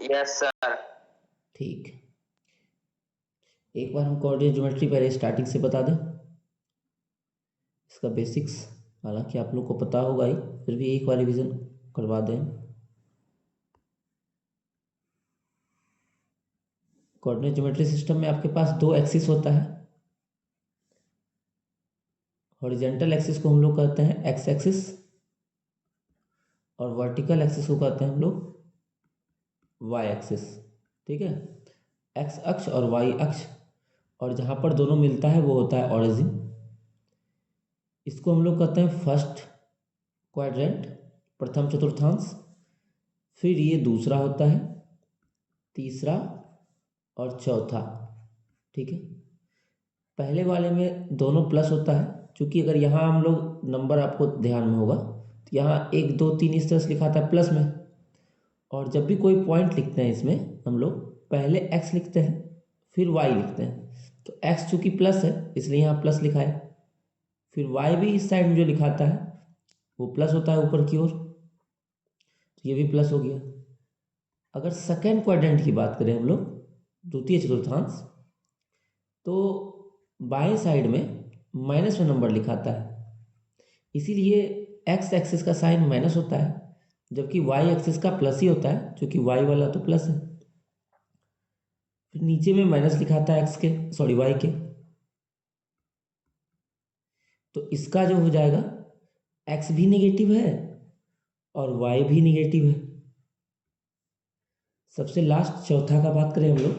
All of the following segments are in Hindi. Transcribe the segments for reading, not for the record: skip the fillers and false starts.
Yes sir. ठीक, एक बार हम कोऑर्डिनेट ज्योमेट्री पहले स्टार्टिंग से बता दें, इसका बेसिक्स, हालांकि आप लोग को पता होगा ही, फिर भी एक बार रिवीजन करवा दें। कोऑर्डिनेट ज्योमेट्री सिस्टम में आपके पास दो एक्सिस होता है। हॉरिजेंटल एक्सिस को हम लोग कहते हैं एक्स एक्सिस, और वर्टिकल एक्सिस को कहते हैं हम लोग वाई एक्सिस। ठीक है, एक्स अक्ष और वाई अक्ष, और जहाँ पर दोनों मिलता है वो होता है ऑरिजिन। इसको हम लोग कहते हैं फर्स्ट क्वाड्रेंट, प्रथम चतुर्थांश। फिर ये दूसरा होता है, तीसरा और चौथा। ठीक है, पहले वाले में दोनों प्लस होता है, क्योंकि अगर यहाँ हम लोग नंबर, आपको ध्यान में होगा तो यहाँ 1 2 3 इस तरह से लिखा था प्लस में, और जब भी कोई पॉइंट लिखते हैं इसमें हम लोग पहले एक्स लिखते हैं फिर वाई लिखते हैं। तो एक्स चूंकि प्लस है इसलिए यहाँ प्लस लिखा है, फिर वाई भी इस साइड में जो लिखाता है वो प्लस होता है ऊपर की ओर, तो ये भी प्लस हो गया। अगर सेकेंड क्वाड्रेंट की बात करें हम लोग, द्वितीय चतुर्थांश, तो बाएं साइड में माइनस में नंबर लिखाता है, इसीलिए एक्स एक्सिस का साइन माइनस होता है, जबकि वाई एक्सिस का प्लस ही होता है, क्योंकि वाई वाला तो प्लस है। फिर नीचे में माइनस लिखाता है एक्स के, सॉरी वाई के, तो इसका जो हो जाएगा एक्स भी निगेटिव है और वाई भी निगेटिव है। सबसे लास्ट चौथा का बात करें हम लोग,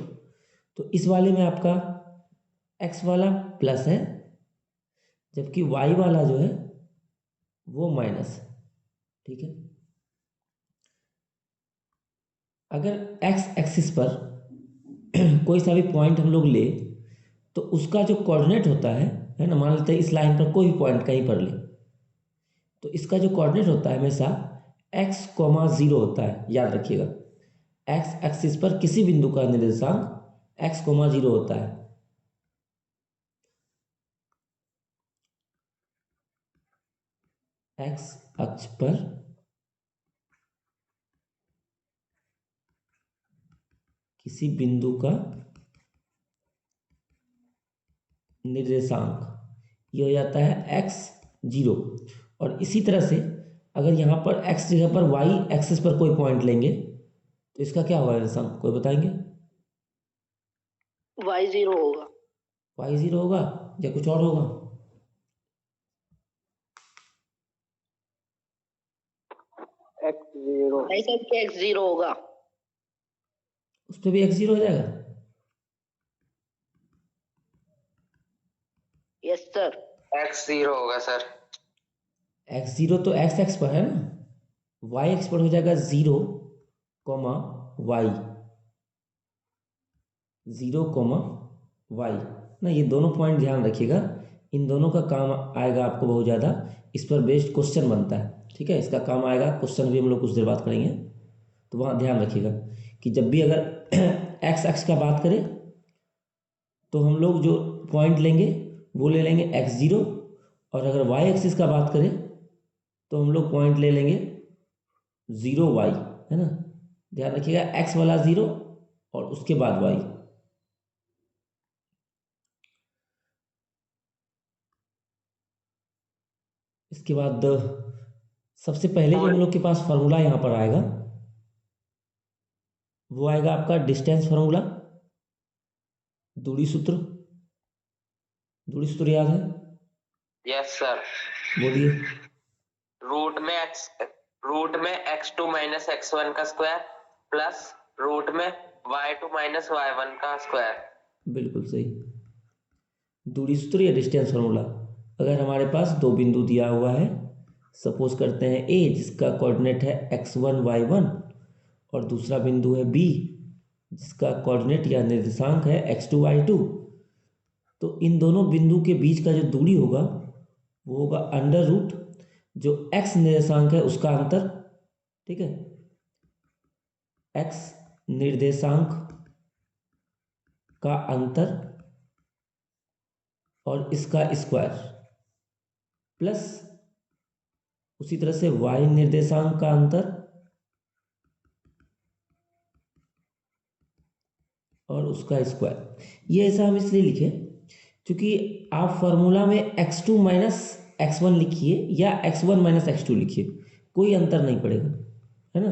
तो इस वाले में आपका एक्स वाला प्लस है, जबकि वाई वाला जो है वो माइनस है। ठीक है, अगर एक्स एक्सिस पर कोई सा भी पॉइंट हम लोग ले, तो उसका जो कोऑर्डिनेट होता है ना, मान लेते हैं इस लाइन पर कोई भी पॉइंट कहीं पर ले, तो इसका जो कोऑर्डिनेट होता है हमेशा एक्स कॉमा जीरो होता है, याद रखिएगा। एक्स एक्सिस पर किसी बिंदु का निर्देशांक एक्स कॉमा जीरो होता है। एक्स अक्ष पर किसी बिंदु का निर्देशांक ये हो जाता है एक्स जीरो। और इसी तरह से अगर यहाँ पर एक्स जगह पर वाई एक्सिस पर कोई पॉइंट लेंगे, तो इसका क्या होगा निर्देशांक, कोई बताएंगे? वाई जीरो होगा। वाई जीरो होगा या कुछ और होगा? एक्स जीरो, ऐसा कि एक्स जीरो होगा। उस पर भी एक्स जीरो हो जाएगा? Yes sir. एक्स जीरो होगा सर। एक्स जीरो तो एक्स एक्स पर है ना, वाई एक्स पर हो जाएगा zero comma Y, zero comma Y ना, ये दोनों पॉइंट ध्यान रखिएगा, इन दोनों का काम आएगा आपको बहुत ज़्यादा, इस पर बेस्ड क्वेश्चन बनता है। ठीक है, इसका काम आएगा, क्वेश्चन भी हम लोग कुछ देर बात करेंगे, तो वहाँ ध्यान रखिएगा कि जब भी अगर एक्स एक्स का बात करें तो हम लोग जो पॉइंट लेंगे वो ले लेंगे एक्स जीरो, और अगर वाई एक्सिस का बात करें तो हम लोग पॉइंट ले लेंगे जीरो वाई, है ना। ध्यान रखिएगा एक्स वाला जीरो और उसके बाद वाई। इसके बाद सबसे पहले जो हम लोग के पास फार्मूला यहाँ पर आएगा वो आएगा आपका डिस्टेंस फार्मूला, दूरी सूत्र। दूरी सूत्र याद है? Yes sir. बोलिए। रूट में X two minus X one का स्क्वायर प्लस रूट में Y two minus Y one का स्क्वायर। बिल्कुल सही, दूरी सूत्र या डिस्टेंस फार्मूला। अगर हमारे पास दो बिंदु दिया हुआ है, सपोज करते हैं ए जिसका कोऑर्डिनेट है x1 y1, और दूसरा बिंदु है बी जिसका कोऑर्डिनेट या निर्देशांक है x2 y2, तो इन दोनों बिंदु के बीच का जो दूरी होगा वो होगा अंडर रूट जो x निर्देशांक है उसका अंतर। ठीक है, x निर्देशांक का अंतर और इसका स्क्वायर, प्लस उसी तरह से y निर्देशांक का अंतर और उसका स्क्वायर। ये ऐसा हम इसलिए लिखे क्योंकि आप फार्मूला में x2 माइनस x1 लिखिए या x1 माइनस x2 लिखिए, कोई अंतर नहीं पड़ेगा, है ना।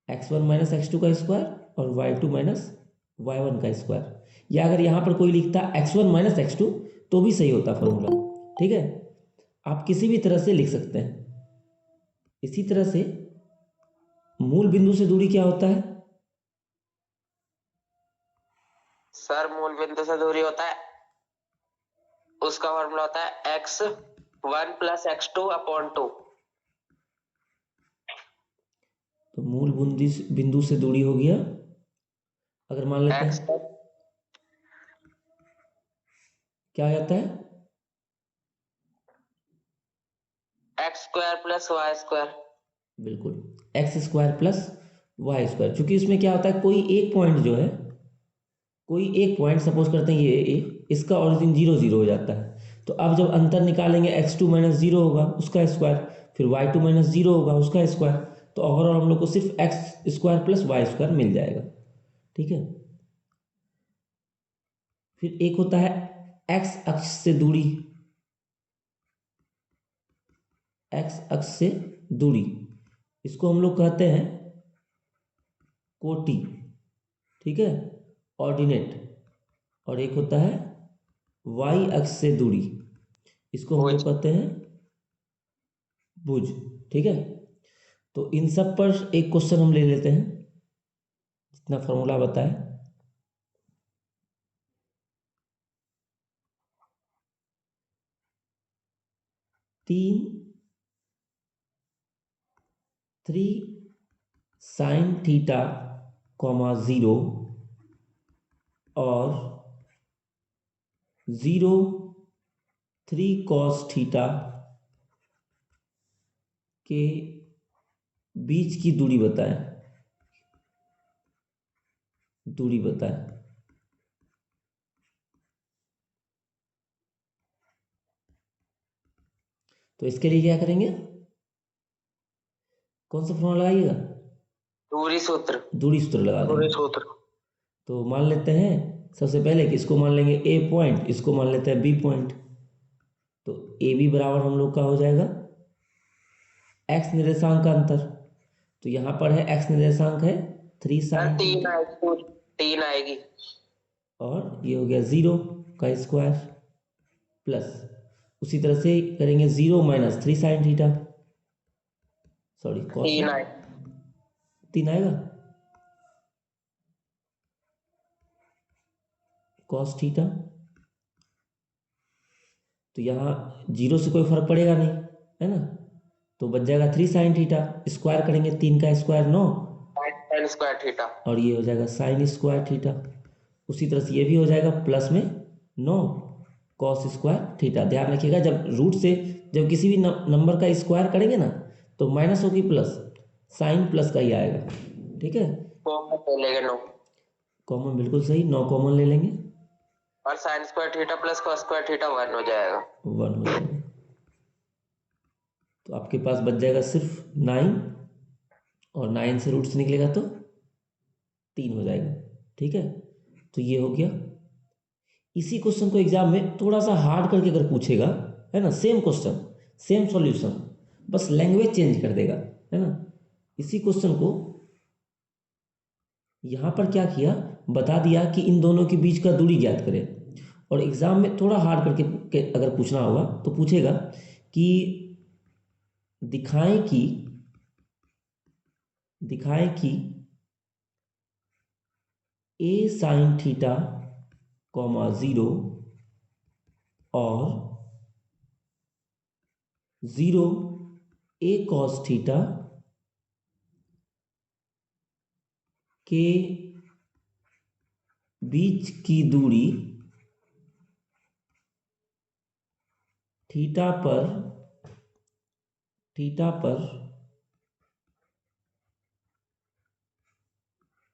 x1 माइनस x2 का स्क्वायर और y2 माइनस y1 का स्क्वायर, या अगर यहाँ पर कोई लिखता x1 माइनस x2 तो भी सही होता फॉर्मूला, ठीक है। आप किसी भी तरह से लिख सकते हैं। इसी तरह से मूल बिंदु से दूरी क्या होता है? सर मूल बिंदु से दूरी होता है, उसका फॉर्मूला होता है x1 प्लस x2 अपॉन 2। तो मूल बिंदु से दूरी हो गया, अगर मान लेते हैं क्या आ जाता है, X square plus Y square. बिल्कुल, X square plus Y square. चूंकि इसमें क्या होता है, कोई एक पॉइंट जो है, कोई एक पॉइंट सपोज करते हैं ये ए, इसका ऑरिजिन 0 0 हो जाता है। तो अब जब अंतर निकालेंगे x2 माइनस 0 होगा उसका स्क्वायर, फिर y2 माइनस 0 होगा उसका स्क्वायर, तो ओवरऑल हम लोग को सिर्फ X square plus Y square मिल जाएगा, ठीक है। फिर एक होता है एक्स अक्ष से दूरी, एक्स अक्ष से दूरी, इसको हम लोग कहते हैं कोटि, ठीक है, ऑर्डिनेट। और एक होता है वाई अक्ष से दूरी, इसको हम लोग कहते हैं भुज, ठीक है। तो इन सब पर एक क्वेश्चन हम ले लेते हैं, जितना फॉर्मूला बताए। थ्री साइन थीटा कॉमा 0 और 0 3 कॉस थीटा के बीच की दूरी बताएं, दूरी बताएं। तो इसके लिए क्या करेंगे, कौन सा फॉर्मूला लगाइएगा? दूरी सूत्र। दूरी सूत्र लगा देंगे। दूरी सूत्र। तो मान लेते हैं सबसे पहले कि इसको मान लेंगे ए पॉइंट, इसको मान लेते हैं बी पॉइंट। तो ए बी बराबर हम लोग का हो जाएगा एक्स निर्देशांक का अंतर। तो यहाँ पर है एक्स निर्देशांक है 3 साइन, 3 आएगी, और ये हो गया 0 का स्क्वायर प्लस, उसी तरह से करेंगे 0 minus 3 sine theta, sorry cos 3 आएगा, कॉस थीटा। तो यहाँ 0 से कोई फर्क पड़ेगा नहीं, है ना। तो बच जाएगा 3 साइन थीटा, स्क्वायर करेंगे 3 का स्क्वायर 9 साइन स्क्वायर थीटा, और ये हो जाएगा साइन स्क्वायर थीटा। उसी तरह से ये भी हो जाएगा प्लस में 9 कॉस स्क्वायर थीटा। ध्यान रखिएगा जब रूट से जब किसी भी नंबर का स्क्वायर करेंगे ना तो माइनस होगी प्लस, साइन प्लस का ही आएगा, ठीक है। कॉमन ले लेंगे 9, कॉमन बिल्कुल सही, 9 कॉमन ले लेंगे और sine square theta plus cos square theta 1 हो जाएगा, 1 हो जाएगा। तो आपके पास बच जाएगा सिर्फ 9, और 9 से रूट से निकलेगा तो 3 हो जाएगा, ठीक है। तो ये हो गया। इसी क्वेश्चन को एग्जाम में थोड़ा सा हार्ड करके अगर पूछेगा, है ना, सेम क्वेश्चन सेम सॉल्यूशन, बस लैंग्वेज चेंज कर देगा, है ना। इसी क्वेश्चन को यहाँ पर क्या किया, बता दिया कि इन दोनों के बीच का दूरी ज्ञात करें। और एग्जाम में थोड़ा हार्ड करके अगर पूछना होगा तो पूछेगा कि दिखाएं कि ए साइन थीटा कॉमा 0 और 0 ए कॉस थीटा के बीच की दूरी थीटा पर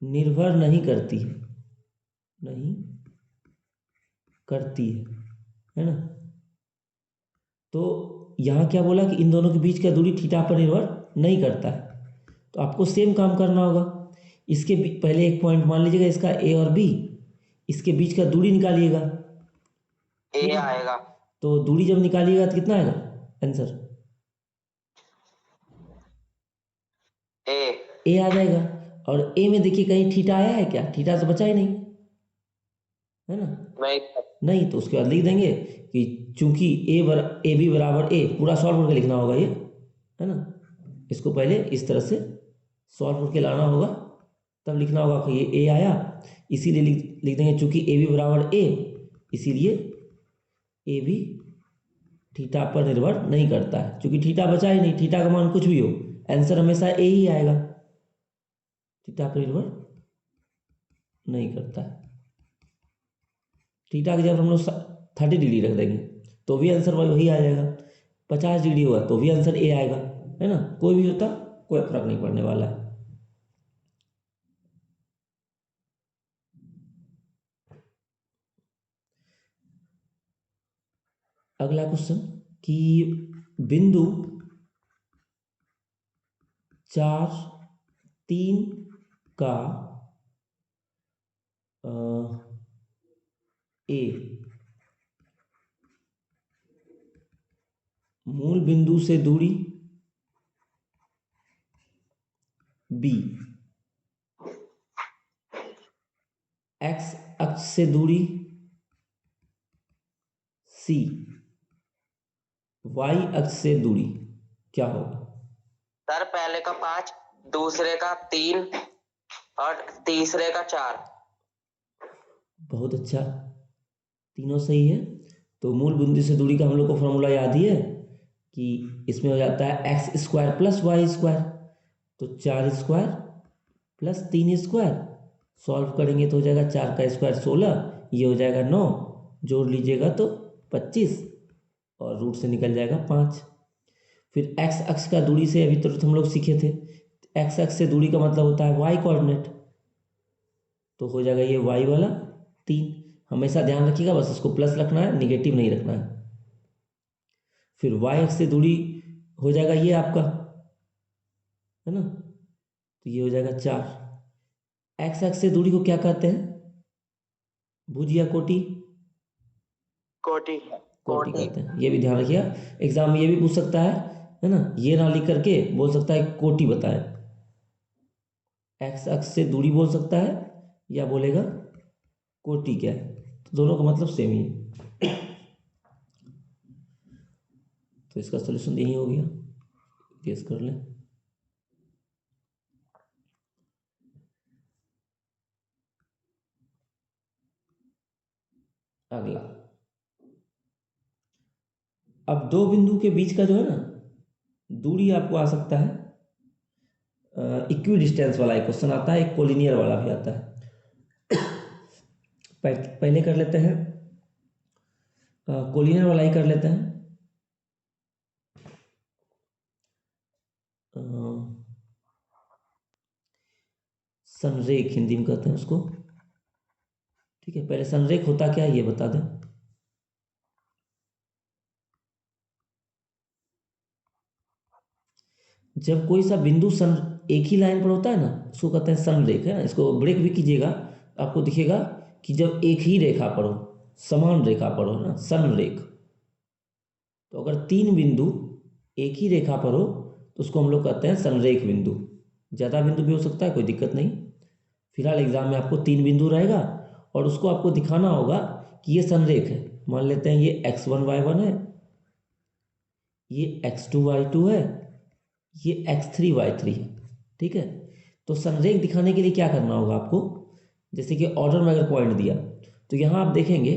निर्भर नहीं करती है ना। तो यहाँ क्या बोला कि इन दोनों के बीच का दूरी थीटा पर निर्भर नहीं करता है। तो आपको सेम काम करना होगा, इसके पहले एक पॉइंट मान लीजिएगा इसका ए और बी, इसके बीच का दूरी निकालिएगा, ए आएगा। तो दूरी जब निकालिएगा तो कितना आएगा आंसर? ए आ जाएगा। और ए में देखिए कहीं थीटा आया है क्या? थीटा तो बचा ही नहीं, है ना? नहीं, तो उसके बाद लिख देंगे कि चूंकि ए बी बराबर ए, पूरा सॉल्व करके लिखना होगा ये, है ना? इसको पहले इस तरह से सॉल्व करके लाना होगा, तब लिखना होगा कि ये ए आया, इसीलिए लिख देंगे चूंकि ए बी बराबर ए, इसीलिए ए बी थीटा पर निर्भर नहीं करता है। चूंकि थीटा बचा ही नहीं, थीटा का मान कुछ भी हो, आंसर हमेशा ए ही आएगा, थीटा पर निर्भर नहीं करता है। थीटा की जब हम लोग 30 डिग्री रख देंगे तो भी आंसर वही आ जाएगा, 50 डिग्री होगा तो भी आंसर ए आएगा, है ना? कोई भी होता, कोई फर्क नहीं पड़ने वाला है। अगला क्वेश्चन कि बिंदु 4, 3 का ए मूल बिंदु से दूरी बी, एक्स अक्ष से दूरी सी, वाई अक्ष से दूरी क्या होगा? सर पहले का 5, दूसरे का 3 और तीसरे का 4। बहुत अच्छा, तीनों सही है। तो मूल बिंदु से दूरी का हम लोग को फॉर्मूला याद ही है कि इसमें हो जाता है X square plus Y square, तो 4 स्क्वायर प्लस 3 स्क्वायर, सॉल्व करेंगे तो हो जाएगा 4 का स्क्वायर 16, ये हो जाएगा 9, जोड़ लीजिएगा तो 25 और रूट से निकल जाएगा 5। फिर एक्स अक्ष का दूरी से अभी तुरंत हम लोग सीखे थे, एक्स अक्ष से दूरी का मतलब होता है वाई कोऑर्डिनेट, तो हो जाएगा ये वाई वाला 3। हमेशा ध्यान रखिएगा, बस इसको प्लस रखना है, निगेटिव नहीं रखना है। फिर वाई अक्ष से दूरी हो जाएगा ये आपका, है ना? तो ये हो जाएगा 4। एक्स अक्ष से दूरी को क्या कहते हैं? भुज या कोटि? कोटि कहते हैं, ये भी ध्यान रखिएगा। एग्जाम में ये भी पूछ सकता है ना? ये ना लिख करके बोल सकता है कोटि बताए, एक्स अक्ष से दूरी बोल सकता है या बोलेगा कोटि क्या है, तो दोनों का मतलब सेम ही है। तो इसका सॉल्यूशन यही हो गया, गेस कर लें। अगला, अब दो बिंदु के बीच का जो है ना दूरी आपको आ सकता है, इक्वी डिस्टेंस वाला एक क्वेश्चन आता है, एक कोलिनियर वाला भी आता है। पहले कर लेते हैं कोलिनियर वाला ही कर लेते हैं। संरेख हिंदी में कहते हैं उसको, ठीक है? पहले संरेख होता क्या है ये बता दें। जब कोई सा बिंदु एक ही लाइन पर होता है ना, उसको कहते हैं संरेख, है ना? इसको ब्रेक भी कीजिएगा, आपको दिखेगा कि जब एक ही रेखा पर हो, समान रेखा पर हो ना, संरेख। तो अगर 3 बिंदु एक ही रेखा पर हो तो उसको हम लोग कहते हैं संरेख बिंदु। ज़्यादा बिंदु भी हो सकता है, कोई दिक्कत नहीं। फिलहाल एग्जाम में आपको 3 बिंदु रहेगा और उसको आपको दिखाना होगा कि ये संरेख है। मान लेते हैं ये x1 y1 है, ये x2 y2 है, ये x3 y3 है, ठीक है? तो संरेख दिखाने के लिए क्या करना होगा आपको, जैसे कि ऑर्डर में अगर पॉइंट दिया तो यहाँ आप देखेंगे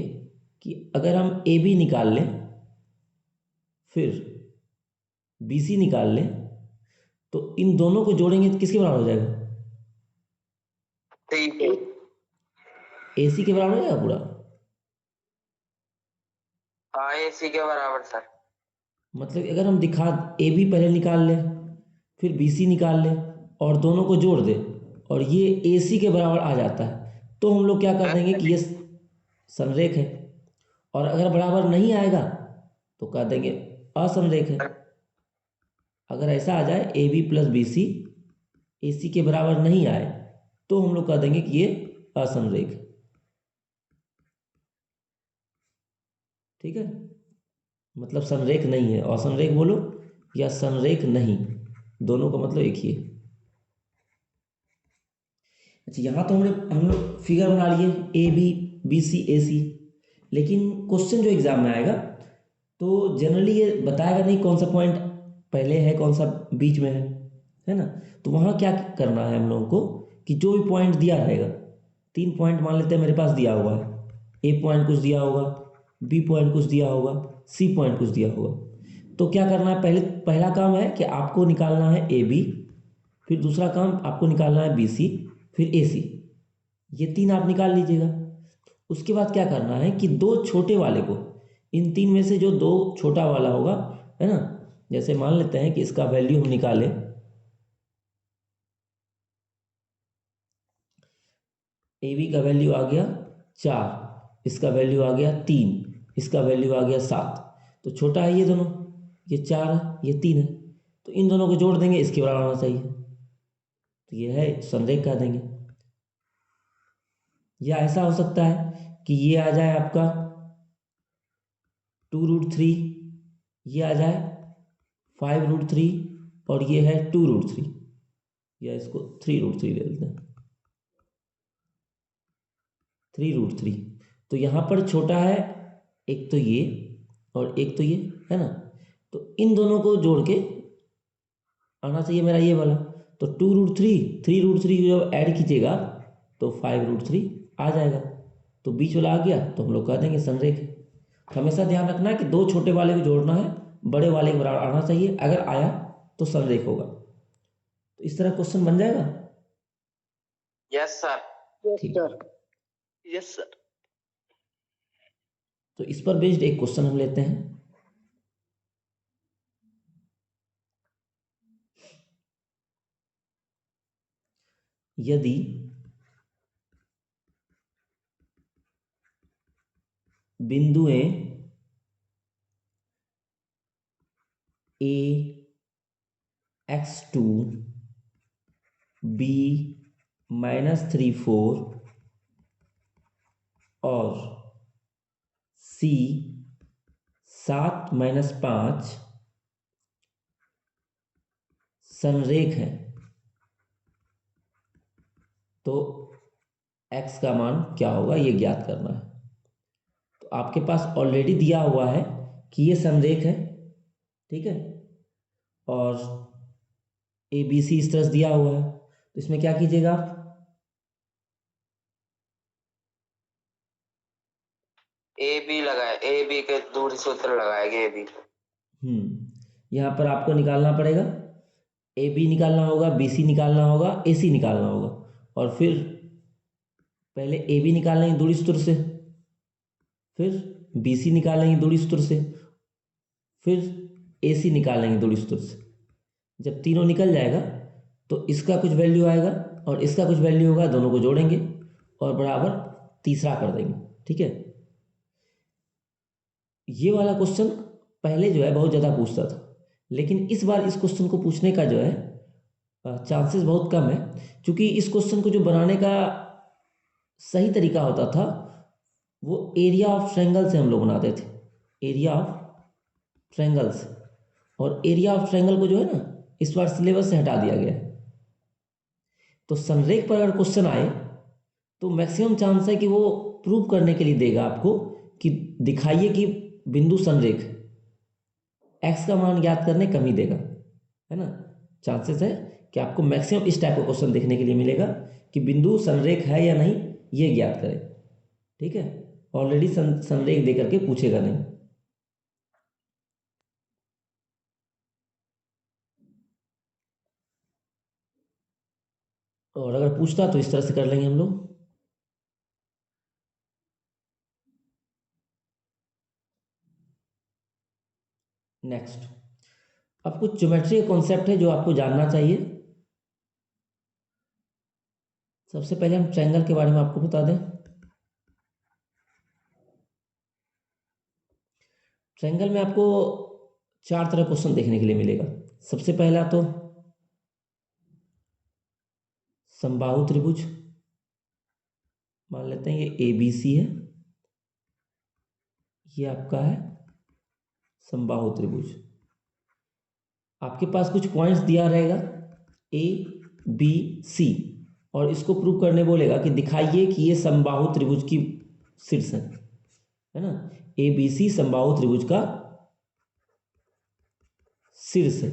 कि अगर हम ए बी निकाल लें, फिर बी सी निकाल लें, तो इन दोनों को जोड़ेंगे तो किसके बराबर हो जाएगा? ए सी के बराबर हो जाएगा पूरा। हाँ, ए सी के बराबर सर। मतलब अगर हम दिखा ए बी पहले निकाल लें, फिर बी सी निकाल लें और दोनों को जोड़ दें और ये ए सी के बराबर आ जाता है, तो हम लोग क्या कर देंगे कि ये संरेख है। और अगर बराबर नहीं आएगा तो कह देंगे असंरेख है। अगर ऐसा आ जाए A B plus B C A C के बराबर नहीं आए तो तो हम लोग कह देंगे कि ये असंरेख है। ठीक है, मतलब संरेख नहीं है। असंरेख बोलो या संरेख नहीं, दोनों का मतलब एक ही है। अच्छा, यहाँ तो हम लोग फिगर बना लिए A B, B C, A सी, लेकिन क्वेश्चन जो एग्जाम में आएगा तो जनरली ये बताएगा नहीं कौन सा पॉइंट पहले है कौन सा बीच में है ना। तो वहाँ क्या करना है हम लोगों को कि जो भी पॉइंट दिया रहेगा, 3 पॉइंट मान लेते हैं मेरे पास दिया हुआ है, ए पॉइंट कुछ दिया होगा, बी पॉइंट कुछ दिया होगा, सी पॉइंट कुछ दिया होगा। तो क्या करना है, पहला काम है कि आपको निकालना है ए बी, फिर दूसरा काम आपको निकालना है बी सी, फिर ए सी। ये 3 आप निकाल लीजिएगा। उसके बाद क्या करना है कि 2 छोटे वाले को, इन 3 में से जो 2 छोटा वाला होगा, है ना, जैसे मान लेते हैं कि इसका वैल्यू हम निकालें, ए बी का वैल्यू आ गया 4, इसका वैल्यू आ गया 3, इसका वैल्यू आ गया 7। तो छोटा है ये दोनों, ये 4 है, ये 3 है, तो इन दोनों को जोड़ देंगे, इसके बराबर आना चाहिए, तो ये है संरेख कह देंगे। या ऐसा हो सकता है कि ये आ जाए आपका 2√3, ये आ जाए 5√3, और ये है 2√3, या इसको 3√3 ले लेते हैं, 3√3। तो यहाँ पर छोटा है एक तो ये और एक तो ये, है ना, तो इन दोनों को जोड़ के आना चाहिए मेरा ये वाला। तो 2√3, 3√3 जब ऐड कीजिएगा तो 5√3 आ जाएगा, तो बीच वाला आ गया तो हम लोग कह देंगे संरेख है। हमेशा ध्यान रखना है कि 2 छोटे वाले को जोड़ना है, बड़े वाले के बराबर आना चाहिए, अगर आया तो संरेख होगा। तो इस तरह क्वेश्चन बन जाएगा। Yes sir. ठीक, यस सर। तो इस पर बेस्ड एक क्वेश्चन हम लेते हैं। यदि बिंदुएं a x2 b -3 4 और c 7 -5 संरेख है, तो x का मान क्या होगा ये ज्ञात करना है। तो आपके पास ऑलरेडी दिया हुआ है कि ये संरेख है, ठीक है, और ए बी सी इस तरह से दिया हुआ है, तो इसमें क्या कीजिएगा आप, ए बी लगाए, ए बी के दूरी सूत्र लगाएंगे ए बी। यहाँ पर आपको निकालना पड़ेगा, ए बी निकालना होगा, बी सी निकालना होगा, ए सी निकालना होगा, और फिर पहले ए बी निकालेंगे दूरी सूत्र से, फिर बी सी निकालेंगे दूरी सूत्र से, फिर ए सी निकालेंगे दूरी सूत्र से। जब तीनों निकल जाएगा तो इसका कुछ वैल्यू आएगा और इसका कुछ वैल्यू होगा, दोनों को जोड़ेंगे और बराबर तीसरा कर देंगे। ठीक है, ये वाला क्वेश्चन पहले जो है बहुत ज़्यादा पूछता था, लेकिन इस बार इस क्वेश्चन को पूछने का जो है चांसेस बहुत कम है, क्योंकि इस क्वेश्चन को जो बनाने का सही तरीका होता था वो एरिया ऑफ ट्रायंगल से हम लोग बनाते थे, एरिया ऑफ ट्रायंगल से, और एरिया ऑफ ट्रायंगल को जो है ना इस बार सिलेबस से हटा दिया गया है। तो संरेख पर अगर क्वेश्चन आए तो मैक्सिमम चांस है कि वो प्रूव करने के लिए देगा आपको कि दिखाइए कि बिंदु संरेख, एक्स का मान ज्ञात करने कम ही देगा, है ना। चांसेस है कि आपको मैक्सिमम इस टाइप का क्वेश्चन देखने के लिए मिलेगा कि बिंदु संरेख है या नहीं ये ज्ञात करें। ठीक है, ऑलरेडी संरेख दे करके पूछेगा नहीं। और अगर पूछता तो इस तरह से कर लेंगे हम लोग। नेक्स्ट, अब कुछ ज्योमेट्री के कॉन्सेप्ट है जो आपको जानना चाहिए। सबसे पहले हम ट्रायंगल के बारे में आपको बता दें। ट्रायंगल में आपको 4 तरह क्वेश्चन देखने के लिए मिलेगा। सबसे पहला तो समबाहु त्रिभुज, मान लेते हैं ये ABC है, ये आपका है समबाहु त्रिभुज। आपके पास कुछ पॉइंट्स दिया रहेगा ABC, और इसको प्रूव करने बोलेगा कि दिखाइए कि ये समबाहु त्रिभुज की शीर्ष है ना। ABC समबाहु त्रिभुज का शीर्ष है,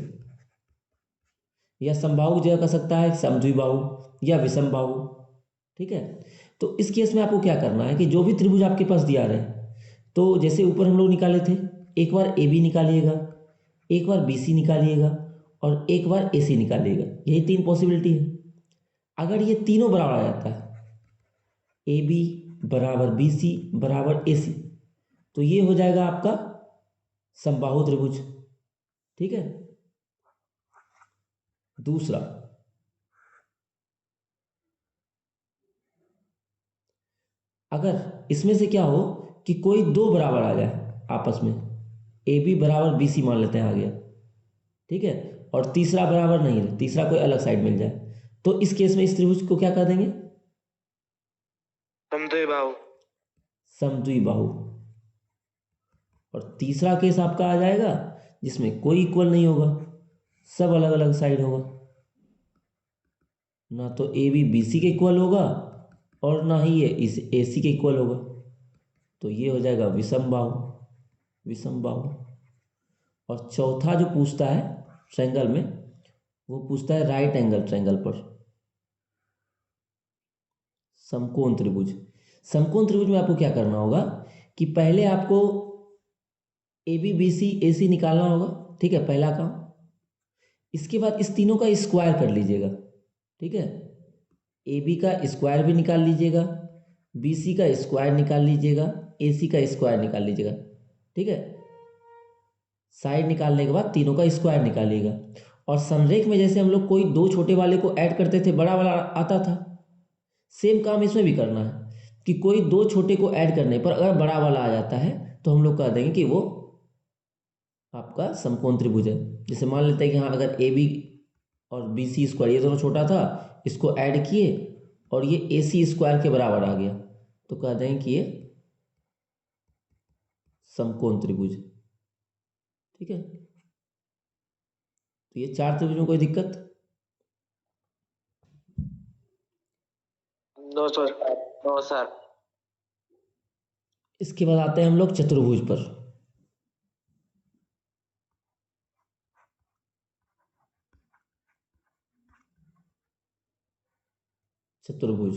या समबाहु की जगह कर सकता है समद्विबाहु या विषमबाहु। ठीक है, तो इस केस में आपको क्या करना है कि जो भी त्रिभुज आपके पास दिया रहे, तो जैसे ऊपर हम लोग निकाले थे, एक बार AB निकालिएगा, एक बार BC निकालिएगा और एक बार AC निकालिएगा। यही 3 पॉसिबिलिटी है। अगर ये तीनों बराबर आ जाता है AB बराबर BC बराबर AC, तो ये हो जाएगा आपका समबाहु त्रिभुज। ठीक है, दूसरा, अगर इसमें से क्या हो कि कोई दो बराबर आ जाए आपस में, AB बराबर BC मान लेते हैं आ गया, ठीक है, और तीसरा बराबर नहीं है, तीसरा कोई अलग साइड मिल जाए, तो इस केस में इस त्रिभुज को क्या कर देंगे? समद्विबाहु। समद्विबाहु। और तीसरा केस आपका आ जाएगा जिसमें कोई इक्वल नहीं होगा, सब अलग अलग साइड होगा, ना तो AB BC के इक्वल होगा और ना ही ये इस AC के इक्वल होगा, तो ये हो जाएगा विषमबाहु। विषमबाहु। और चौथा जो पूछता है ट्रायंगल में, वो पूछता है राइट एंगल ट्रायंगल पर समकोण त्रिभुज। समकोण त्रिभुज में आपको क्या करना होगा कि पहले आपको AB BC AC निकालना होगा। ठीक है, पहला काम। इसके बाद इस तीनों का स्क्वायर कर लीजिएगा। ठीक है, AB का स्क्वायर भी निकाल लीजिएगा, BC का स्क्वायर निकाल लीजिएगा, AC का स्क्वायर निकाल लीजिएगा। ठीक है, साइड निकालने के बाद तीनों का स्क्वायर निकालिएगा। और संरेख में जैसे हम लोग कोई दो छोटे वाले को ऐड करते थे, बड़ा वाला आता था, सेम काम इसमें भी करना है कि कोई दो छोटे को ऐड करने पर अगर बड़ा वाला आ जाता है तो हम लोग कह देंगे कि वो आपका समकोण त्रिभुज है। जैसे मान लेते हैं कि हाँ, अगर AB और BC स्क्वायर, ये दोनों छोटा था, इसको ऐड किए और ये AC स्क्वायर के बराबर आ गया, तो कह देंगे कि ये समकोण त्रिभुज। ठीक है, तो ये 4 त्रिभुज में कोई दिक्कत? No sir. No sir. इसके बाद आते हैं हम लोग चतुर्भुज पर। चतुर्भुज,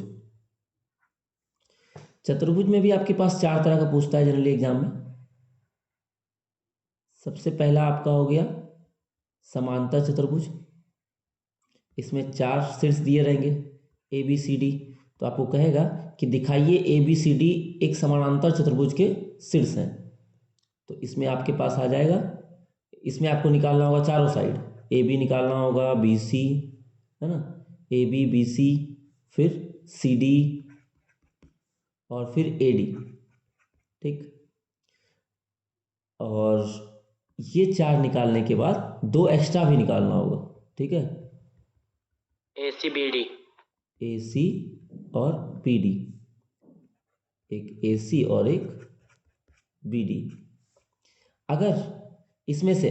चतुर्भुज में भी आपके पास 4 तरह का पूछता है जनरली एग्जाम में। सबसे पहला आपका हो गया समांतर चतुर्भुज। इसमें 4 शीर्ष दिए रहेंगे ABCD, तो आपको कहेगा कि दिखाइए ABCD एक समानांतर चतुर्भुज के शीर्ष हैं। तो इसमें आपके पास आ जाएगा, इसमें आपको निकालना होगा चारों साइड, AB निकालना होगा, BC है ना, AB BC, फिर CD और फिर AD। ठीक, और ये 4 निकालने के बाद 2 एक्स्ट्रा भी निकालना होगा। ठीक है, ACBD। AC और BD, एक AC और एक BD। अगर इसमें से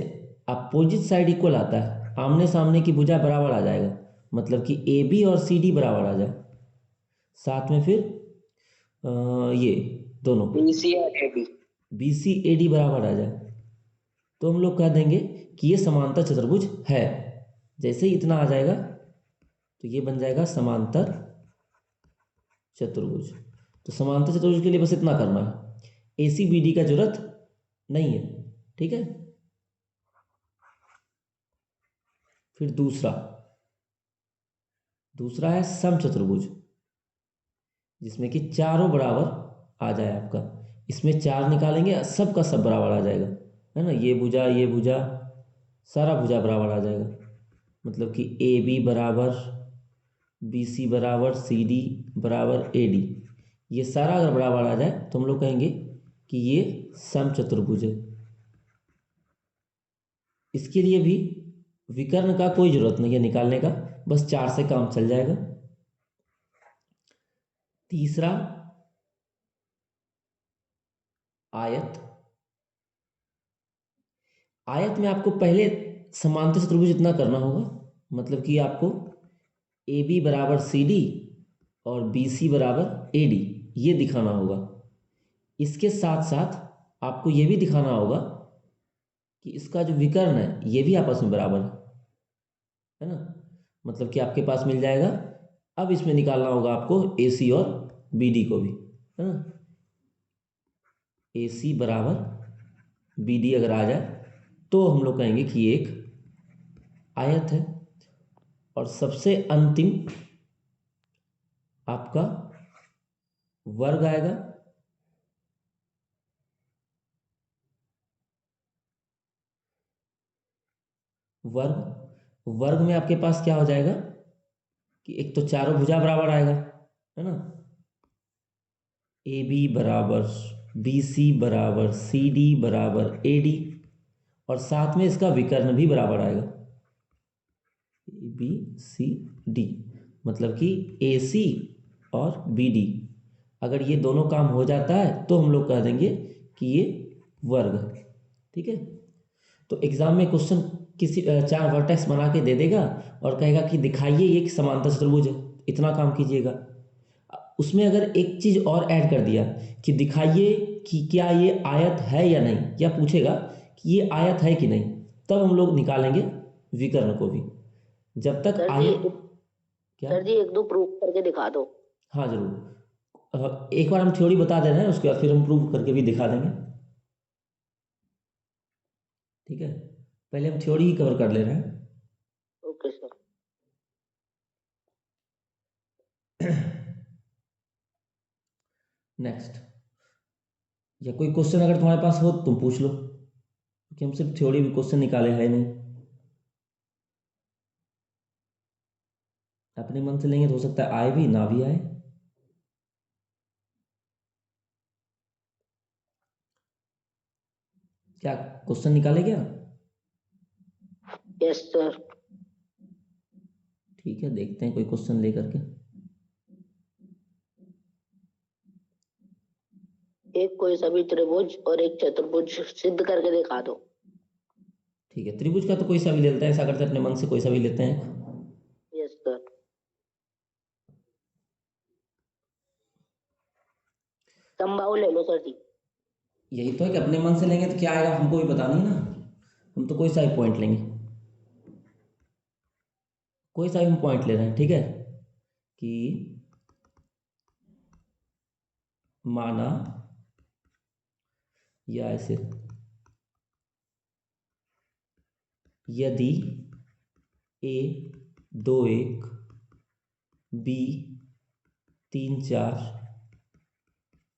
अपोजिट साइड इक्वल आता है, आमने सामने की भुजा बराबर आ जाएगा, मतलब कि AB और CD बराबर आ जाए, साथ में फिर ये दोनों BC और AD। BC AD बराबर आ जाए, तो हम लोग कह देंगे कि ये समांतर चतुर्भुज है। जैसे ही इतना आ जाएगा तो ये बन जाएगा समांतर चतुर्भुज। तो समांतर चतुर्भुज के लिए बस इतना करना है, ACBD का जरूरत नहीं है। ठीक है, फिर दूसरा है समचतुर्भुज, जिसमें कि चारों बराबर आ जाए आपका। इसमें 4 निकालेंगे, सब का सब बराबर आ जाएगा, है ना, ये भुजा सारा भुजा बराबर आ जाएगा, मतलब कि AB बराबर BC बराबर CD बराबर AD, ये सारा अगर बराबर आ जाए तो हम लोग कहेंगे कि ये समचतुर्भुज है। इसके लिए भी विकर्ण का कोई जरूरत नहीं है निकालने का, बस 4 से काम चल जाएगा। तीसरा आयत। आयत में आपको पहले समांतर चतुर्भुज इतना करना होगा, मतलब कि आपको ए बी बराबर सी डी और बी सी बराबर ए डी ये दिखाना होगा। इसके साथ साथ आपको ये भी दिखाना होगा कि इसका जो विकर्ण है ये भी आपस में बराबर है ना, मतलब कि आपके पास मिल जाएगा। अब इसमें निकालना होगा आपको ए सी और बी डी को भी, है ना। ए सी बराबर बी डी अगर आ जाए तो हम लोग कहेंगे कि ये एक आयत है। और सबसे अंतिम आपका वर्ग आएगा। वर्ग में आपके पास क्या हो जाएगा कि एक तो चारों भुजा बराबर आएगा, है ना। ए बी बराबर बी सी बराबर सी डी बराबर ए डी, और साथ में इसका विकर्ण भी बराबर आएगा, ए बी सी डी, मतलब कि ए सी और बी डी। अगर ये दोनों काम हो जाता है तो हम लोग कह देंगे कि ये वर्ग है, ठीक है। तो एग्जाम में क्वेश्चन किसी 4 वर्टेक्स बना के दे देगा और कहेगा कि दिखाइए ये समांतर चतुर्भुज है, इतना काम कीजिएगा। उसमें अगर एक चीज और ऐड कर दिया कि दिखाइए कि क्या ये आयत है या नहीं, या पूछेगा कि ये आयत है कि नहीं, तब हम लोग निकालेंगे विकर्ण को भी। जब तक आयत क्या सर जी एक दो प्रूफ करके दिखा दो। हाँ जरूर, एक बार हम थ्योरी बता दे रहे हैं, उसके बाद फिर हम प्रूव करके भी दिखा देंगे, ठीक है। पहले हम थ्योरी ही कवर कर ले रहे हैं। Okay sir. नेक्स्ट, या कोई क्वेश्चन अगर तुम्हारे पास हो तुम पूछ लो, क्योंकि हम सिर्फ थ्योरी भी क्वेश्चन निकाले है नहीं। अपने मन से लेंगे तो हो सकता है आए भी ना भी आए। क्या क्वेश्चन निकाले क्या? Yes sir. ठीक है, देखते हैं कोई क्वेश्चन लेकर के। एक कोई सा भी त्रिभुज और एक चतुर्भुज सिद्ध करके दिखा दो। ठीक है, त्रिभुज का तो कोई सा भी लेते हैं, ऐसा करते हैं अपने मन से कोई सा भी लेते हैं। Yes sir. समबाहु ले लो सर जी। यही तो है कि अपने मन से लेंगे तो क्या आएगा हमको भी पता नहीं ना, हम तो कोई सा भी पॉइंट लेंगे, कोई सा भी हम पॉइंट ले रहे हैं, ठीक है। कि माना या ऐसे, यदि ए 2 1 बी 3 4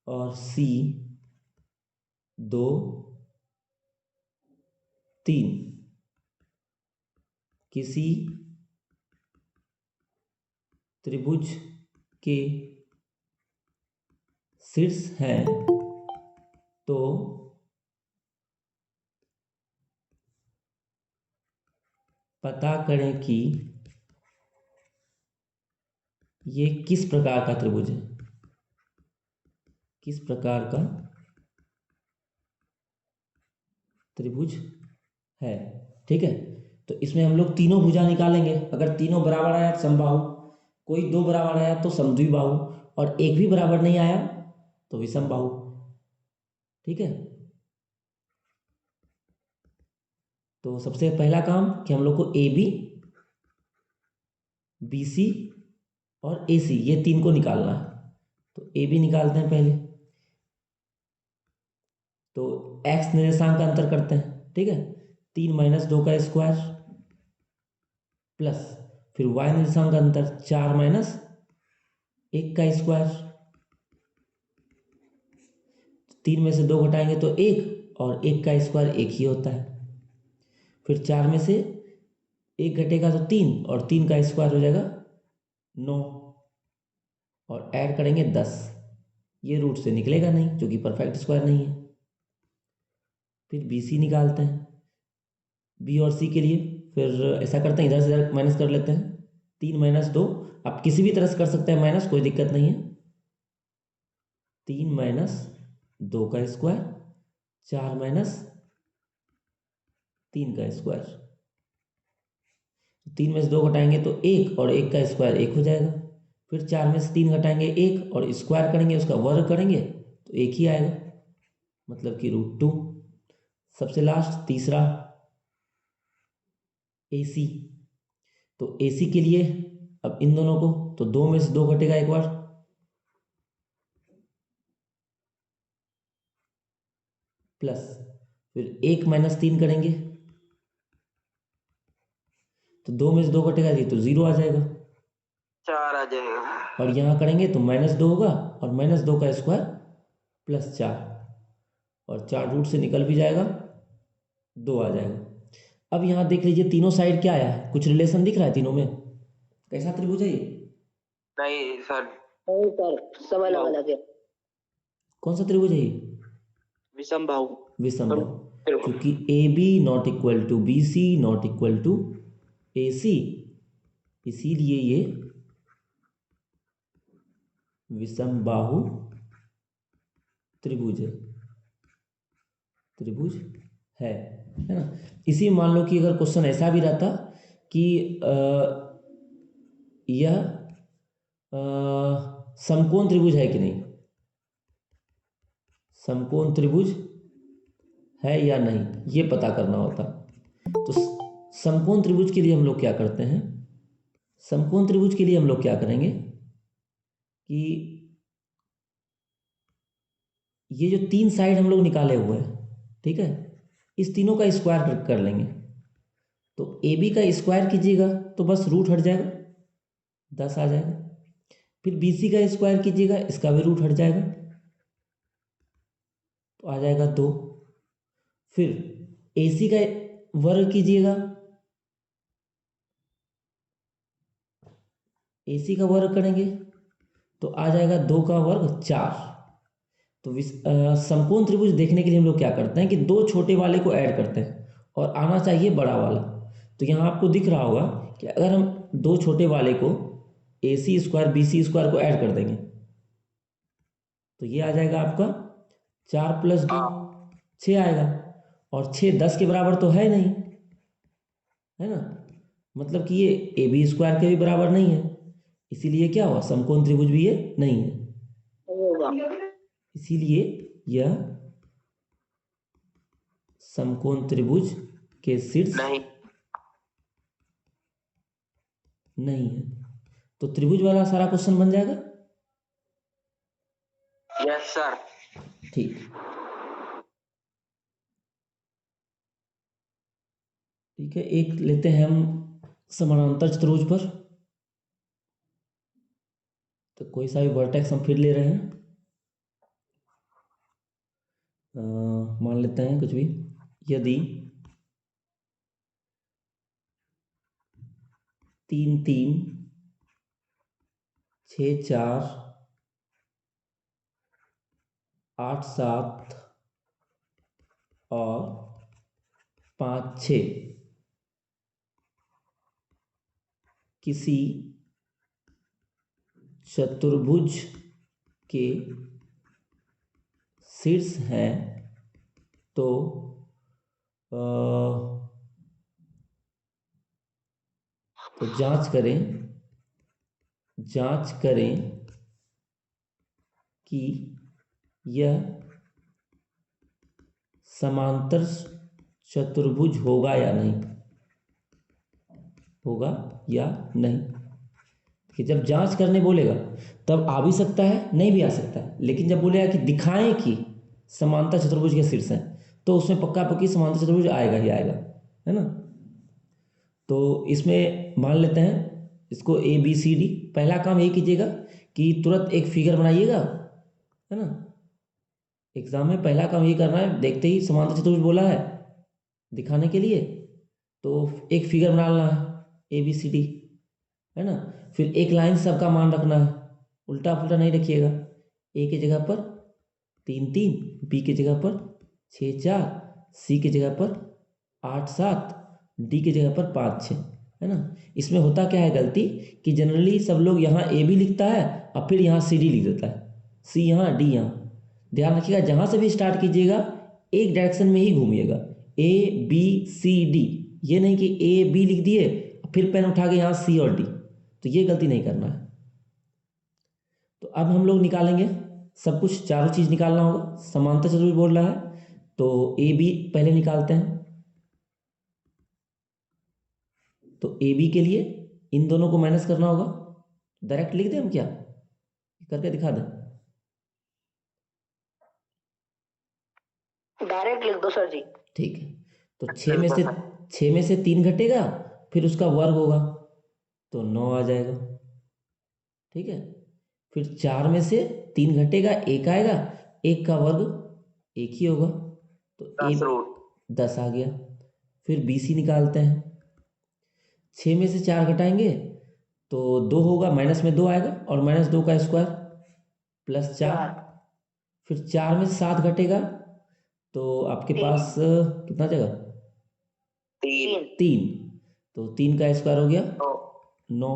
और सी 2 3 किसी त्रिभुज के शीर्ष हैं, तो पता करें कि ये किस प्रकार का त्रिभुज है, किस प्रकार का त्रिभुज है, ठीक है। तो इसमें हम लोग तीनों भुजा निकालेंगे। अगर तीनों बराबर आया तो समबाहु, कोई 2 बराबर आया तो समद्विबाहु, और एक भी बराबर नहीं आया तो विषमबाहु, ठीक है। तो सबसे पहला काम कि हम लोग को ए बी बी सी और ए सी ये 3 को निकालना है। तो ए बी निकालते हैं पहले, तो एक्स निर्देशांक का अंतर करते हैं, ठीक है। 3 - 2 का स्क्वायर प्लस फिर y निर्देशांक का अंतर 4 - 1 का स्क्वायर, 3 में से 2 घटाएंगे तो 1, और 1 का स्क्वायर 1 ही होता है। फिर 4 में से 1 घटेगा तो 3, और 3 का स्क्वायर हो जाएगा 9, और ऐड करेंगे 10। ये रूट से निकलेगा नहीं क्योंकि परफेक्ट स्क्वायर नहीं है। फिर बी सी निकालते हैं, बी और सी के लिए फिर ऐसा करते हैं, इधर से इधर माइनस कर लेते हैं। 3 - 2 आप किसी भी तरह से कर सकते हैं माइनस, कोई दिक्कत नहीं है। 3 - 2 का स्क्वायर 4 माइनस 3 का स्क्वायर, 3 में से 2 घटाएंगे तो 1 और 1 का स्क्वायर 1 हो जाएगा। फिर 4 में से 3 घटाएंगे 1 और स्क्वायर करेंगे, उसका वर्ग करेंगे तो 1 ही आएगा, मतलब कि √2। सबसे लास्ट तीसरा AC, तो AC के लिए अब इन दोनों को, तो 2 में से 2 घटेगा एक बार, प्लस फिर 1 माइनस 3 करेंगे तो 2 में से 2 घटेगा ये तो 0 आ जाएगा, 4 आ जाएगा। और यहाँ करेंगे तो -2 होगा और -2 का स्क्वायर +4, और 4 रूट से निकल भी जाएगा, 2 आ जाएगा। अब यहाँ देख लीजिए तीनों साइड क्या आया है, कुछ रिलेशन दिख रहा है तीनों में? कैसा त्रिभुज है ये? नहीं सर, नहीं सर, सब अलग अलग है। कौन सा त्रिभुज है ये? विषम बाहु। विषम बाहु, क्योंकि AB not equal to BC not equal to AC, इसीलिए ये विषम बाहु त्रिभुज है, त्रिभुज है ना। इसी मान लो कि अगर क्वेश्चन ऐसा भी रहता कि यह समकोण त्रिभुज है कि नहीं, समकोण त्रिभुज है या नहीं, ये पता करना होता। तो समकोण त्रिभुज के लिए हम लोग क्या करते हैं, समकोण त्रिभुज के लिए हम लोग क्या करेंगे कि ये जो 3 साइड हम लोग निकाले हुए हैं, ठीक है, इस तीनों का स्क्वायर कर लेंगे। तो AB का स्क्वायर कीजिएगा तो बस रूट हट जाएगा, 10 आ जाएगा। फिर BC का स्क्वायर कीजिएगा, इसका भी रूट हट जाएगा तो आ जाएगा 2। फिर AC का वर्ग कीजिएगा, AC का वर्ग करेंगे तो आ जाएगा 2 का वर्ग 4। तो समकोण त्रिभुज देखने के लिए हम लोग क्या करते हैं कि 2 छोटे वाले को ऐड करते हैं और आना चाहिए बड़ा वाला। तो यहाँ आपको दिख रहा होगा कि अगर हम 2 छोटे वाले को AC स्क्वायर BC स्क्वायर को ऐड कर देंगे तो ये आ जाएगा आपका 4 + 2 6 आएगा, और 6 10 के बराबर तो है नहीं, है ना, मतलब कि ये AB स्क्वायर के भी बराबर नहीं है, इसीलिए क्या हुआ, समकोण त्रिभुज भी ये नहीं है, होगा। इसीलिए यह समकोण त्रिभुज के शीर्ष नहीं है। तो त्रिभुज वाला सारा क्वेश्चन बन जाएगा। Yes sir. ठीक है, एक लेते हैं हम समानांतर चतुर्भुज पर। तो कोई सा भी वर्टेक्स हम फिर ले रहे हैं, मान लेते हैं कुछ भी। यदि 3 3 6 4 8 7 और 5 6 किसी चतुर्भुज के शीर्ष हैं तो जांच करें कि यह समांतर चतुर्भुज होगा या नहीं, होगा या नहीं। कि जब जांच करने बोलेगा तब आ भी सकता है, नहीं भी आ सकता है, लेकिन जब बोलेगा कि दिखाएं कि समांतर चतुर्भुज के शीर्ष हैं तो उसमें पक्का पक्की समांतर चतुर्भुज आएगा ही आएगा, है ना। तो इसमें मान लेते हैं इसको ABCD। पहला काम ये कीजिएगा कि तुरंत एक फिगर बनाइएगा, है ना। एग्जाम में पहला काम ये करना है, देखते ही समांतर चतुर्भुज बोला है दिखाने के लिए तो एक फिगर बनाना है ABCD, है ना। फिर एक लाइन सबका मान रखना है, उल्टा पुल्टा नहीं रखिएगा। A की जगह पर 3 3, B की जगह पर 6 4, C की जगह पर 8 7, D की जगह पर 5 6, है ना। इसमें होता क्या है गलती कि जनरली सब लोग यहाँ AB लिखता है और फिर यहाँ CD लिख देता है, C यहाँ D यहाँ। ध्यान रखिएगा जहाँ से भी स्टार्ट कीजिएगा एक डायरेक्शन में ही घूमिएगा, ए बी सी डी, ये नहीं कि ए बी लिख दिए फिर पेन उठा के यहाँ सी और डी, तो ये गलती नहीं करना है। तो अब हम लोग निकालेंगे सब कुछ, चारों चीज निकालना होगा। समांतर चतुर्भुज बोल रहा है तो ए बी पहले निकालते हैं। तो ए बी के लिए इन दोनों को माइनस करना होगा। डायरेक्ट लिख दें हम, क्या करके दिखा दें? डायरेक्ट लिख दो सर जी। ठीक है, तो 6 में से 3 घटेगा, फिर उसका वर्ग होगा तो 9 आ जाएगा। ठीक है, फिर 4 में से 3 घटेगा, 1 आएगा, 1 का वर्ग 1 ही होगा तो 10 आ गया। फिर BC निकालते हैं। 6 में से 4 घटाएंगे तो 2 होगा, माइनस में 2 आएगा और -2 का स्क्वायर प्लस 4। फिर 4 में से 7 घटेगा तो आपके पास कितना जगह? 3, तो 3 का स्क्वायर हो गया 9,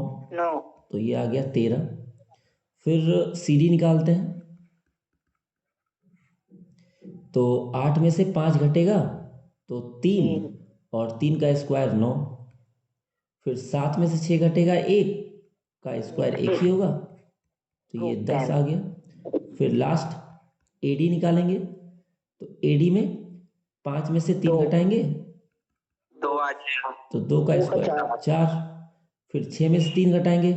तो ये आ गया 13। फिर CD निकालते हैं। तो 8 में से 5 घटेगा तो 3 और 3 का स्क्वायर 9। फिर 7 में से 6 घटेगा, 1 का स्क्वायर 1 ही होगा तो ये 10 आ गया। फिर लास्ट AD निकालेंगे। तो AD में 5 में से 3 घटाएंगे 2 आ जाएगा, तो 2 का स्क्वायर 4। फिर 6 में से 3 घटाएंगे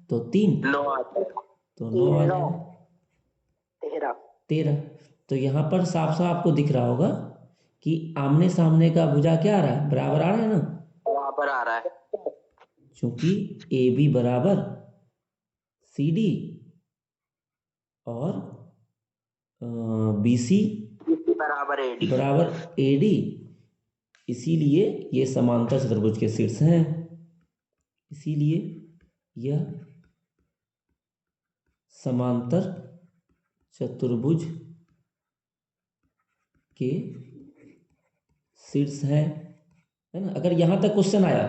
तो 3, 9 आ जाएगा, तो 9 आ जाएगा 13। तो यहाँ पर साफ साफ आपको दिख रहा होगा कि आमने सामने का भुजा क्या आ रहा है? बराबर आ रहा है ना, बराबर आ रहा है, क्योंकि AB बराबर CD और BC बराबर AD, इसीलिए ये समांतर चतुर्भुज के शीर्ष हैं। इसीलिए यह समांतर चतुर्भुज के शीर्ष है ना। अगर यहां तक क्वेश्चन आया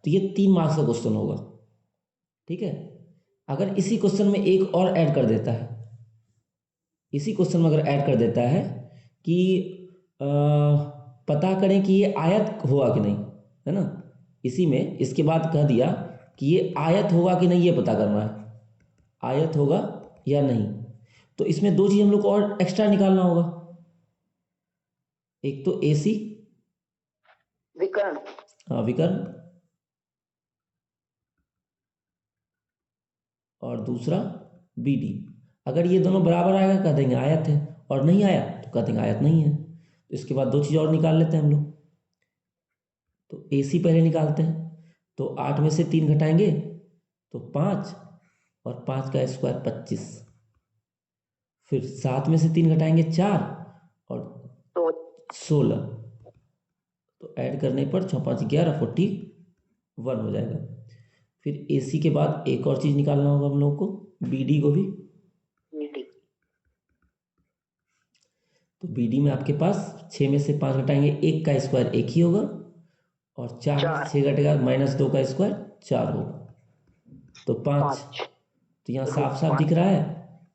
तो ये 3 मार्क्स का क्वेश्चन होगा। ठीक है, अगर इसी क्वेश्चन में एक और ऐड कर देता है, इसी क्वेश्चन में अगर ऐड कर देता है कि पता करें कि ये आयत होगा कि नहीं, है ना, इसी में इसके बाद कह दिया कि ये आयत होगा कि नहीं, ये पता करना है, आयत होगा या नहीं। तो इसमें 2 चीज हम लोग को और एक्स्ट्रा निकालना होगा। एक तो AC विकर्ण, विकर्ण, और दूसरा BD। अगर ये दोनों बराबर आएगा कह देंगे आयत है, और नहीं आया तो कह देंगे आयत नहीं है। तो इसके बाद 2 चीज और निकाल लेते हैं हम लोग। तो AC पहले निकालते हैं। तो 8 में से 3 घटाएंगे तो 5 और 5 का स्क्वायर 25। फिर 7 में से 3 घटाएंगे 4 और 16, तो ऐड करने पर 6 5 11 41 हो जाएगा। फिर AC के बाद एक और चीज निकालना होगा हम लोग को, BD को भी। तो BD में आपके पास 6 में से 5 घटाएंगे, 1 का स्क्वायर 1 ही होगा, और 4 में से 6 घटेगा -2 का स्क्वायर 4 होगा, तो 5। तो यहाँ साफ साफ दिख रहा है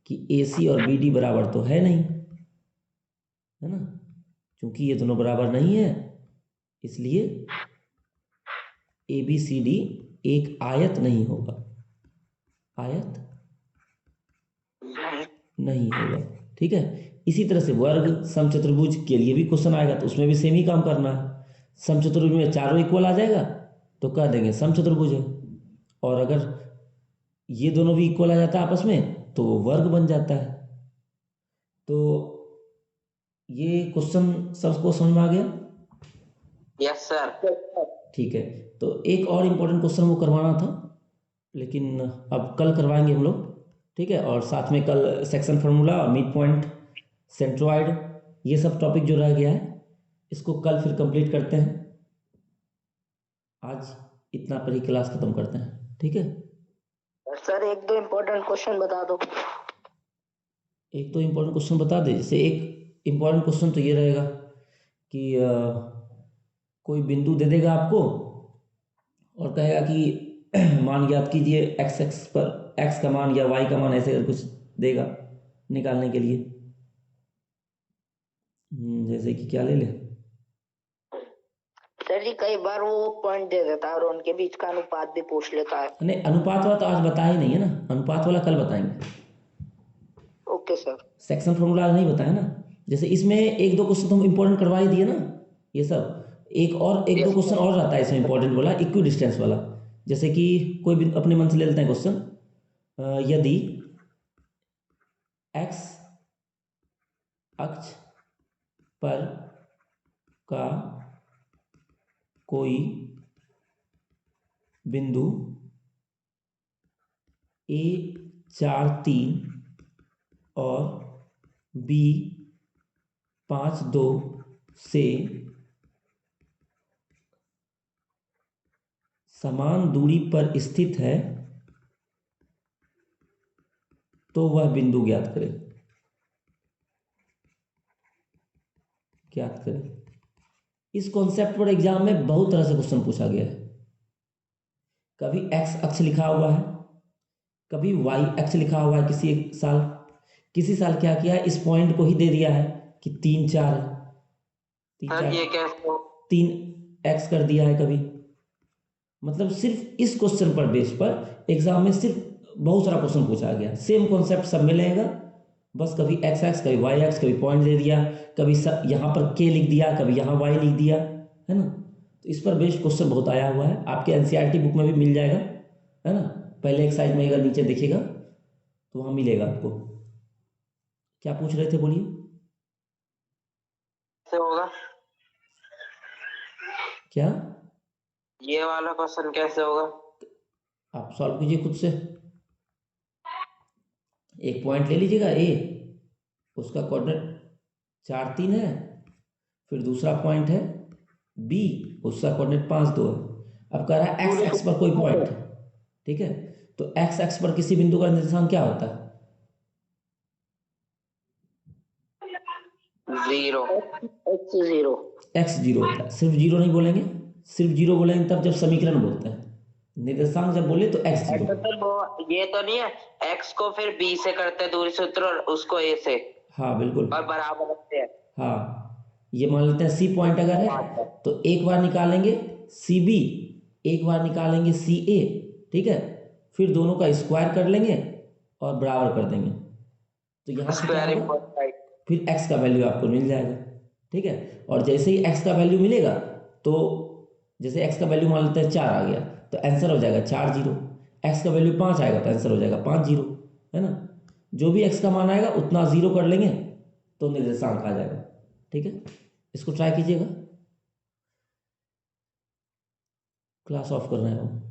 कि AC और BD बराबर तो है नहीं, है ना, क्योंकि ये दोनों बराबर नहीं है, इसलिए ABCD एक आयत नहीं होगा, आयत नहीं होगा। ठीक है, इसी तरह से वर्ग समचतुर्भुज के लिए भी क्वेश्चन आएगा तो उसमें भी सेम ही काम करना है। समचतुर्भुज में चारों इक्वल आ जाएगा तो कह देंगे समचतुर्भुज है, और अगर ये दोनों भी इक्वल आ जाता है आपस में तो वर्ग बन जाता है। तो ये क्वेश्चन सबको समझ में आ गया? Yes sir. ठीक है, तो एक और इम्पोर्टेंट क्वेश्चन वो करवाना था, लेकिन अब कल करवाएंगे हम लोग। ठीक है, और साथ में कल सेक्शन फार्मूला और मिड पॉइंट, सेंट्रॉइड, ये सब टॉपिक जो रह गया है इसको कल फिर कंप्लीट करते हैं। आज इतना पर ही क्लास खत्म करते हैं। ठीक है सर, 1-2 इम्पोर्टेंट क्वेश्चन बता दो। एक तो इम्पोर्टेंट क्वेश्चन बता दे। जैसे एक इम्पोर्टेंट क्वेश्चन तो ये रहेगा कि कोई बिंदु दे देगा आपको और कहेगा कि मान ज्ञात कीजिए, x पर x का मान या y का मान, ऐसे कुछ देगा निकालने के लिए। जैसे कि क्या ले ले? सर जी कई बार वो पॉइंट दे देता है और उनके बीच का अनुपात भी पूछ लेता है। नहीं, अनुपात वाला तो आज बताया ही नहीं है ना, अनुपात वाला कल बताएंगे। Okay sir. सेक्शन फॉर्मूला आज नहीं बताया ना। जैसे इसमें एक दो क्वेश्चन तो हम इंपॉर्टेंट करवा ही दिए ना, ये सब। एक दो यस क्वेश्चन सर। और रहता है इसमें इंपॉर्टेंट वाला, इक्वी डिस्टेंस वाला। जैसे कि कोई भी अपने मन से ले लेते हैं क्वेश्चन, यदि एक्स अक्ष पर का कोई बिंदु ए 4 3 और बी 5 2 से समान दूरी पर स्थित है तो वह बिंदु ज्ञात करें। ज्ञात करें, इस कॉन्सेप्ट पर एग्जाम में बहुत तरह से क्वेश्चन पूछा गया है। कभी एक्स अक्ष लिखा हुआ है, कभी वाई अक्ष लिखा हुआ है। किसी साल क्या किया है, इस पॉइंट को ही दे दिया है कि 3 4 सर ये कैसे हो? 3 एक्स कर दिया है कभी। मतलब सिर्फ इस क्वेश्चन पर बेस पर एग्जाम में सिर्फ बहुत सारा क्वेश्चन पूछा गया। सेम कॉन्सेप्ट सब में रहेगा, बस कभी एक्स एक्स कभी वाई एक्स, कभी पॉइंट दे दिया, कभी यहाँ पर के लिख दिया, कभी यहाँ वाई लिख दिया, है ना। तो इस पर बेस्ड क्वेश्चन बहुत आया हुआ है, आपके एनसीईआरटी बुक में भी मिल जाएगा, है ना। पहले एक साइड में अगर नीचे देखिएगा तो वहाँ मिलेगा आपको। क्या पूछ रहे थे बोलिए? कैसे होगा क्या? ये वाला क्वेश्चन कैसे होगा? आप सॉल्व कीजिए खुद से। एक पॉइंट ले लीजिएगा ए, उसका कोऑर्डिनेट 4 3 है, फिर दूसरा पॉइंट है बी, उसका कोऑर्डिनेट 5 2 है। अब कह रहा है एक्स एक्स पर कोई पॉइंट है, ठीक है। तो एक्स एक्स पर किसी बिंदु का निर्देशांक क्या होता है? 0। एक्स 0। एक्स 0 होता है। सिर्फ 0 नहीं बोलेंगे, सिर्फ 0 बोलेंगे तब जब समीकरण बोलते हैं। निर्देशांक जब बोले तो एक्स 0। अच्छा सर वो ये तो नहीं है एक्स को फिर बी से करते दूरी सूत्र और उसको ए से, हाँ बिल्कुल। और बराबर रखते हैं। हाँ, ये मान लेते हैं सी पॉइंट अगर है तो एक बार निकालेंगे सी बी, एक बार निकालेंगे सी ए, ठीक है। फिर दोनों का स्क्वायर कर लेंगे और बराबर कर देंगे, तो यहाँ से क्या स्क्वायर होगा, फिर एक्स का वैल्यू आपको मिल जाएगा, ठीक है। और जैसे ही एक्स का वैल्यू मिलेगा तो जैसे एक्स का वैल्यू मान लेते हैं 4 आ गया तो आंसर हो जाएगा 4 0। एक्स का वैल्यू 5 आएगा तो आंसर हो जाएगा 5 0, है ना। जो भी एक्स का मान आएगा उतना 0 कर लेंगे तो निर्देशांक आ जाएगा, ठीक है। इसको ट्राई कीजिएगा। क्लास ऑफ कर रहे हैं वो।